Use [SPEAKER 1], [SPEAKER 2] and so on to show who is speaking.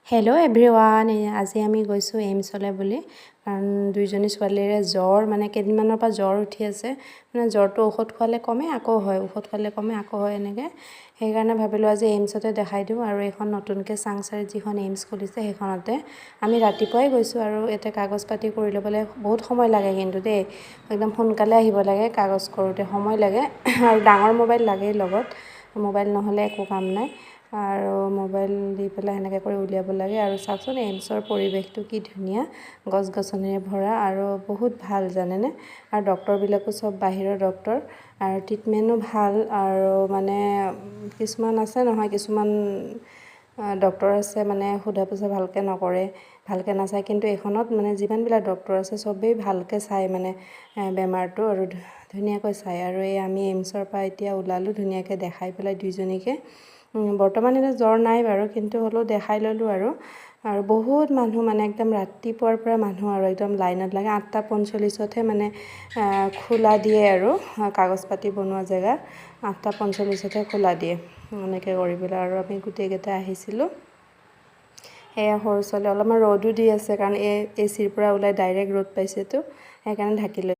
[SPEAKER 1] Hello' everyone, আজি আমি গৈছোঁ এইমছলৈ বুলি। কাৰণ দুইজনী ছোৱালীৰে জ্বৰ, মানে কেইদিনমানৰ পৰা জ্বৰ উঠি আছে। মানে জ্বৰটো ঔষধ খোৱালে কমে আকৌ হয়, ঔষধ খোৱালে কমে আকৌ হয় এনেকৈ। সেইকাৰণে ভাবিলোঁ আজি এইমছতে দেখাই দিওঁ। আৰু এইখন নতুনকৈ চাংচাৰিত যিখন এইমছ খুলিছে সেইখনতে আমি ৰাতিপুৱাই গৈছোঁ। আৰু ইয়াতে কাগজ পাতি কৰি ল'বলৈ বহুত সময় লাগে কিন্তু দেই, একদম সোনকালে আহিব লাগে, কাগজ কৰোঁতে সময় লাগে। আৰু ডাঙৰ মোবাইল লাগেই লগত, মোবাইল নহ'লে একো কাম নাই। আৰু মোবাইল দি পেলাই সেনেকৈ কৰি উলিয়াব লাগে। আৰু চাওকচোন এইমছৰ পৰিৱেশটো কি ধুনীয়া, গছ গছনিৰে ভৰা আৰু বহুত ভাল জানেনে। আৰু ডক্টৰবিলাকো চব বাহিৰৰ ডক্টৰ, আৰু ট্ৰিটমেণ্টো ভাল। আৰু মানে কিছুমান আছে নহয়, কিছুমান ডক্টৰ আছে মানে সোধা পোছা ভালকৈ নকৰে, ভালকৈ নাচায়। কিন্তু এইখনত মানে যিমানবিলাক ডক্টৰ আছে চবেই ভালকৈ চায় মানে বেমাৰটো, আৰু ধুনীয়াকৈ চায়। আৰু এই আমি এইমছৰ পৰা এতিয়া ওলালোঁ ধুনীয়াকৈ দেখাই পেলাই দুইজনীকে। বৰ্তমান এতিয়া জ্বৰ নাই বাৰু, কিন্তু হ'লেও দেখাই ল'লোঁ। আৰু বহুত মানুহ, মানে একদম ৰাতিপুৱাৰ পৰা মানুহ, আৰু একদম লাইনত লাগে। 8:45তহে মানে খোলা দিয়ে, আৰু কাগজ পাতি বনোৱা জেগা 8:45তহে খোলা দিয়ে এনেকৈ কৰি পেলাই। আৰু আমি গোটেইকেইটা আহিছিলোঁ। সেয়া সৰু ছোৱালী, অলপমান ৰ'দো দি আছে কাৰণ এই এচিৰ পৰা ওলাই ডাইৰেক্ট ৰ'দ পাইছেতো, সেইকাৰণে ঢাকি লৈ